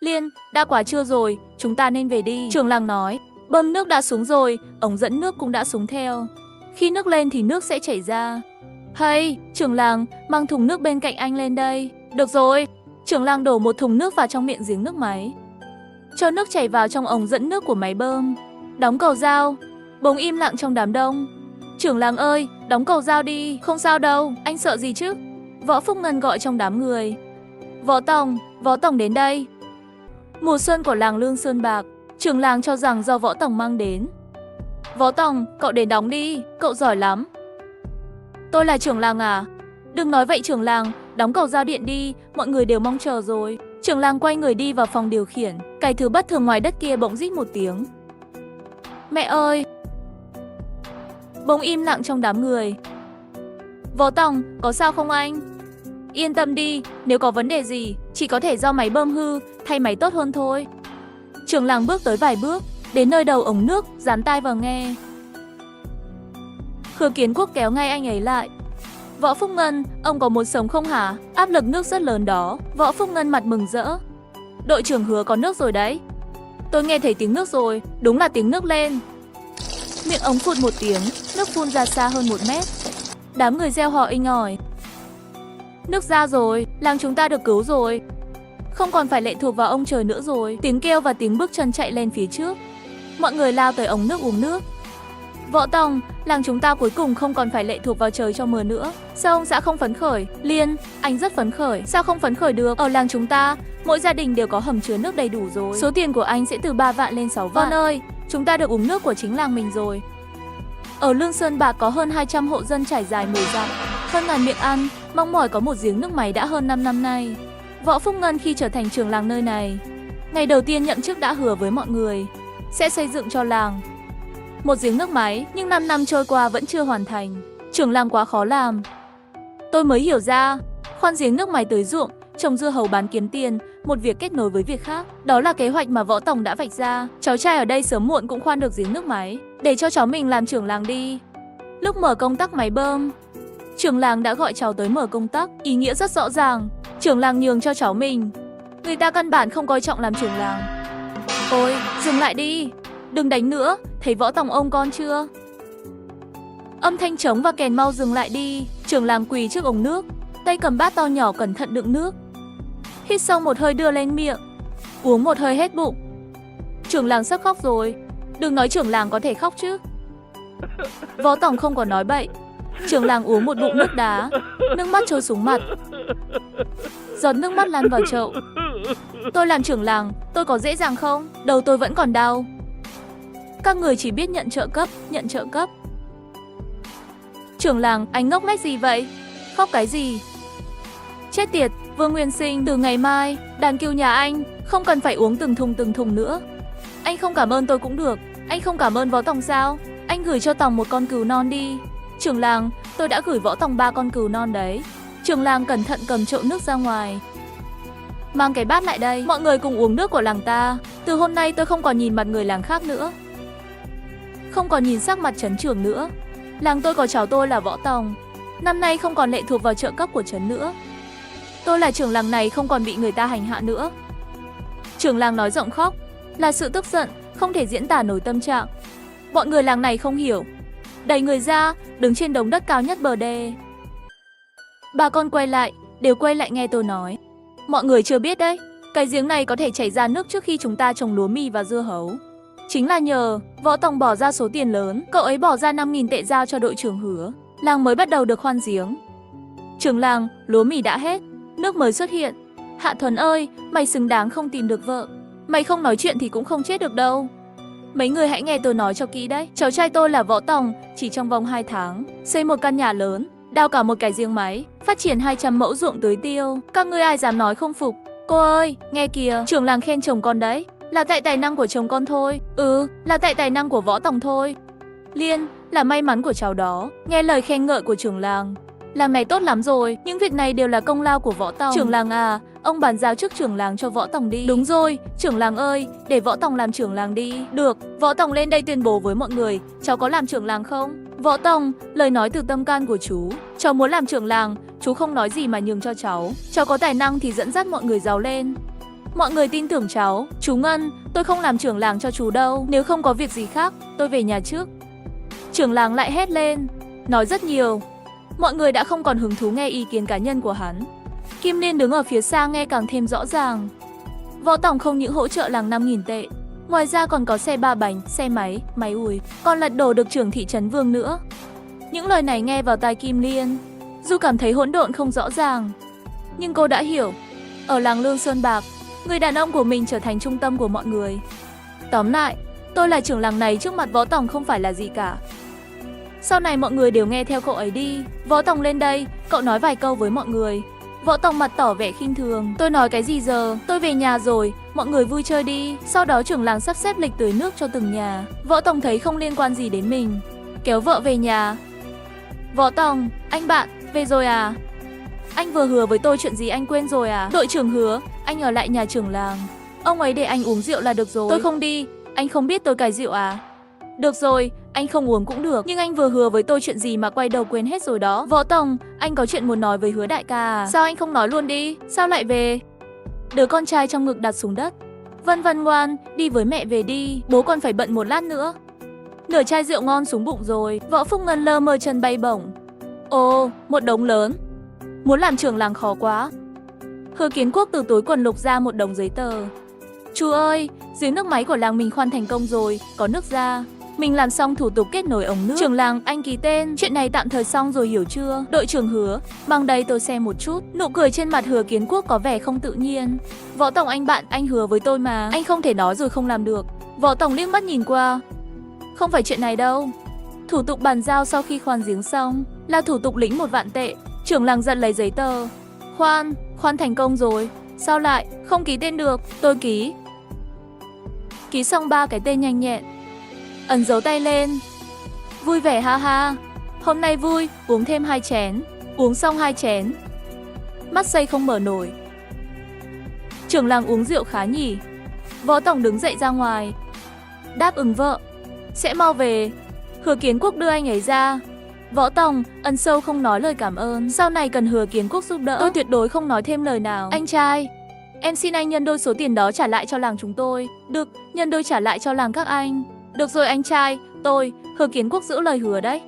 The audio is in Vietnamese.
Liên, đã quá trưa rồi, chúng ta nên về đi. Trưởng làng nói, bơm nước đã xuống rồi, ống dẫn nước cũng đã xuống theo. Khi nước lên thì nước sẽ chảy ra. Hay, trưởng làng, mang thùng nước bên cạnh anh lên đây. Được rồi. Trưởng làng đổ một thùng nước vào trong miệng giếng nước máy. Cho nước chảy vào trong ống dẫn nước của máy bơm. Đóng cầu dao. Bỗng im lặng trong đám đông. Trưởng làng ơi, đóng cầu dao đi. Không sao đâu, anh sợ gì chứ? Võ Phúc Ngân gọi trong đám người. Võ Tổng đến đây. Mùa xuân của làng Lương Sơn Bạc, trưởng làng cho rằng do Võ Tổng mang đến. Võ Tổng, cậu đến đóng đi, cậu giỏi lắm. Tôi là trưởng làng à? Đừng nói vậy trưởng làng, đóng cầu dao điện đi, mọi người đều mong chờ rồi. Trưởng làng quay người đi vào phòng điều khiển, cái thứ bất thường ngoài đất kia bỗng rít một tiếng. Mẹ ơi! Bỗng im lặng trong đám người. Võ Tổng, có sao không anh? Yên tâm đi, nếu có vấn đề gì, chỉ có thể do máy bơm hư, thay máy tốt hơn thôi. Trưởng làng bước tới vài bước, đến nơi đầu ống nước, dán tai vào nghe. Khứa Kiến Quốc kéo ngay anh ấy lại. Võ Phúc Ngân, ông có muốn sống không hả? Áp lực nước rất lớn đó. Võ Phúc Ngân mặt mừng rỡ. Đội trưởng Hứa có nước rồi đấy. Tôi nghe thấy tiếng nước rồi, đúng là tiếng nước lên. Miệng ống phụt một tiếng, nước phun ra xa hơn 1 mét. Đám người reo hò inh ỏi. Nước ra rồi, làng chúng ta được cứu rồi. Không còn phải lệ thuộc vào ông trời nữa rồi. Tiếng kêu và tiếng bước chân chạy lên phía trước. Mọi người lao tới ống nước uống nước. Võ Tổng, làng chúng ta cuối cùng không còn phải lệ thuộc vào trời cho mưa nữa. Sao ông xã không phấn khởi? Liên, anh rất phấn khởi. Sao không phấn khởi được? Ở làng chúng ta, mỗi gia đình đều có hầm chứa nước đầy đủ rồi. Số tiền của anh sẽ từ 3 vạn lên 6 vạn. Vân ơi, chúng ta được uống nước của chính làng mình rồi. Ở Lương Sơn Bạc có hơn 200 hộ dân trải dài 10 dặm, hơn ngàn miệng ăn, mong mỏi có một giếng nước máy đã hơn 5 năm nay. Võ Phúc Ngân khi trở thành trưởng làng nơi này, ngày đầu tiên nhậm chức đã hứa với mọi người sẽ xây dựng cho làng một giếng nước máy, nhưng 5 năm trôi qua vẫn chưa hoàn thành. Trưởng làng quá khó làm. Tôi mới hiểu ra, khoan giếng nước máy tưới ruộng, trồng dưa hấu bán kiếm tiền, một việc kết nối với việc khác. Đó là kế hoạch mà Võ Tổng đã vạch ra. Cháu trai ở đây sớm muộn cũng khoan được giếng nước máy, để cho cháu mình làm trưởng làng đi. Lúc mở công tắc máy bơm, trưởng làng đã gọi cháu tới mở công tắc, ý nghĩa rất rõ ràng. Trưởng làng nhường cho cháu mình. Người ta căn bản không coi trọng làm trưởng làng. Ôi, dừng lại đi. Đừng đánh nữa, thấy Võ Tổng ông con chưa? Âm thanh trống và kèn mau dừng lại đi. Trưởng làng quỳ trước ống nước, tay cầm bát to nhỏ cẩn thận đựng nước. Hít sâu một hơi đưa lên miệng, uống một hơi hết bụng. Trưởng làng sắp khóc rồi. Đừng nói trưởng làng có thể khóc chứ. Võ Tổng không có nói bậy. Trưởng làng uống một bụng nước đá, nước mắt trôi xuống mặt. Giọt nước mắt lăn vào chậu. Tôi làm trưởng làng, tôi có dễ dàng không? Đầu tôi vẫn còn đau. Các người chỉ biết nhận trợ cấp, nhận trợ cấp. Trưởng làng, anh ngốc nghếch gì vậy? Khóc cái gì? Chết tiệt, Vương Nguyên Sinh, từ ngày mai, đàn cừu nhà anh không cần phải uống từng thùng nữa. Anh không cảm ơn tôi cũng được. Anh không cảm ơn Võ Tổng sao? Anh gửi cho Tổng một con cừu non đi. Trưởng làng, tôi đã gửi Võ Tổng 3 con cừu non đấy. Trưởng làng cẩn thận cầm chậu nước ra ngoài. Mang cái bát lại đây, mọi người cùng uống nước của làng ta. Từ hôm nay tôi không còn nhìn mặt người làng khác nữa, không còn nhìn sắc mặt trấn trưởng nữa. Làng tôi có cháu tôi là Võ Tổng, năm nay không còn lệ thuộc vào trợ cấp của trấn nữa. Tôi là trưởng làng này không còn bị người ta hành hạ nữa. Trưởng làng nói giọng khóc, là sự tức giận, không thể diễn tả nổi tâm trạng. Bọn người làng này không hiểu, đẩy người ra, đứng trên đống đất cao nhất bờ đê. Bà con quay lại, đều quay lại nghe tôi nói. Mọi người chưa biết đấy, cái giếng này có thể chảy ra nước trước khi chúng ta trồng lúa mì và dưa hấu. Chính là nhờ Võ Tổng bỏ ra số tiền lớn, cậu ấy bỏ ra 5.000 tệ giao cho đội trưởng Hứa, làng mới bắt đầu được khoan giếng. Trưởng làng, lúa mì đã hết, nước mới xuất hiện. Hạ Thuần ơi, mày xứng đáng không tìm được vợ. Mày không nói chuyện thì cũng không chết được đâu. Mấy người hãy nghe tôi nói cho kỹ đấy. Cháu trai tôi là Võ Tổng, chỉ trong vòng 2 tháng, xây một căn nhà lớn, đào cả một cái giếng máy, phát triển 200 mẫu ruộng tưới tiêu. Các ngươi ai dám nói không phục? Cô ơi, nghe kìa, trưởng làng khen chồng con đấy. Là tại tài năng của chồng con thôi. Là tại tài năng của Võ Tổng thôi. Liên, là may mắn của cháu đó. Nghe lời khen ngợi của trưởng làng, làng này tốt lắm rồi. Những việc này đều là công lao của Võ Tổng. Trưởng làng à, ông bàn giao chức trưởng làng cho Võ Tổng đi. Đúng rồi, trưởng làng ơi, để Võ Tổng làm trưởng làng đi. Được, Võ Tổng lên đây tuyên bố với mọi người, cháu có làm trưởng làng không? Võ Tổng, lời nói từ tâm can của chú. Cháu muốn làm trưởng làng, chú không nói gì mà nhường cho cháu. Cháu có tài năng thì dẫn dắt mọi người giàu lên. Mọi người tin tưởng cháu. Chú Ngân, tôi không làm trưởng làng cho chú đâu. Nếu không có việc gì khác, tôi về nhà trước. Trưởng làng lại hét lên, nói rất nhiều. Mọi người đã không còn hứng thú nghe ý kiến cá nhân của hắn. Kim Liên đứng ở phía xa nghe càng thêm rõ ràng. Võ Tòng không những hỗ trợ làng 5.000 tệ, ngoài ra còn có xe 3 bánh, xe máy, máy ủi, còn lật đổ được trưởng thị trấn Vương nữa. Những lời này nghe vào tai Kim Liên, dù cảm thấy hỗn độn không rõ ràng, nhưng cô đã hiểu. Ở làng Lương Sơn Bạc, người đàn ông của mình trở thành trung tâm của mọi người. Tóm lại, tôi là trưởng làng này trước mặt Võ Tòng không phải là gì cả. Sau này mọi người đều nghe theo cậu ấy đi. Võ Tòng lên đây, cậu nói vài câu với mọi người. Võ Tòng mặt tỏ vẻ khinh thường. Tôi nói cái gì giờ, tôi về nhà rồi, mọi người vui chơi đi. Sau đó trưởng làng sắp xếp lịch tưới nước cho từng nhà. Võ Tòng thấy không liên quan gì đến mình, kéo vợ về nhà. Võ Tòng, anh bạn, về rồi à? Anh vừa hứa với tôi chuyện gì anh quên rồi à? Đội trưởng hứa, anh ở lại nhà trưởng làng. Ông ấy để anh uống rượu là được rồi. Tôi không đi, anh không biết tôi cài rượu à? Được rồi, anh không uống cũng được. Nhưng anh vừa hứa với tôi chuyện gì mà quay đầu quên hết rồi đó. Võ Tòng, anh có chuyện muốn nói với Hứa đại ca à? Sao anh không nói luôn đi? Sao lại về? Đứa con trai trong ngực đặt xuống đất. Vân Vân ngoan, đi với mẹ về đi. Bố còn phải bận một lát nữa. Nửa chai rượu ngon xuống bụng rồi. Võ Phúc Ngân lơ mơ chân bay bổng. Ồ, một đống lớn. Muốn làm trưởng làng khó quá. Hứa Kiến Quốc từ túi quần lục ra một đống giấy tờ. Chú ơi, giếng nước máy của làng mình khoan thành công rồi, có nước ra. Mình làm xong thủ tục kết nối ống nước. Trưởng làng, anh ký tên. Chuyện này tạm thời xong rồi hiểu chưa? Đội trưởng Hứa, bằng đây tôi xem một chút. Nụ cười trên mặt Hứa Kiến Quốc có vẻ không tự nhiên. Võ Tòng anh bạn, anh hứa với tôi mà. Anh không thể nói rồi không làm được. Võ Tòng liếc mắt nhìn qua. Không phải chuyện này đâu. Thủ tục bàn giao sau khi khoan giếng xong là thủ tục lĩnh 1 vạn tệ. Trưởng làng giật lấy giấy tờ. Khoan thành công rồi. Sao lại, không ký tên được? Tôi ký. Ký xong 3 cái tên nhanh nhẹn. Ấn dấu tay lên. Vui vẻ ha ha. Hôm nay vui, uống thêm 2 chén. Uống xong 2 chén. Mắt say không mở nổi. Trưởng làng uống rượu khá nhỉ. Võ Tòng đứng dậy ra ngoài. Đáp ứng vợ. Sẽ mau về. Hứa Kiến Quốc đưa anh ấy ra. Võ Tòng, ân sâu không nói lời cảm ơn. Sau này cần Hứa Kiến Quốc giúp đỡ, tôi tuyệt đối không nói thêm lời nào. Anh trai, em xin anh nhân đôi số tiền đó trả lại cho làng chúng tôi. Được, nhân đôi trả lại cho làng các anh. Được rồi anh trai, tôi, Hứa Kiến Quốc giữ lời hứa đấy.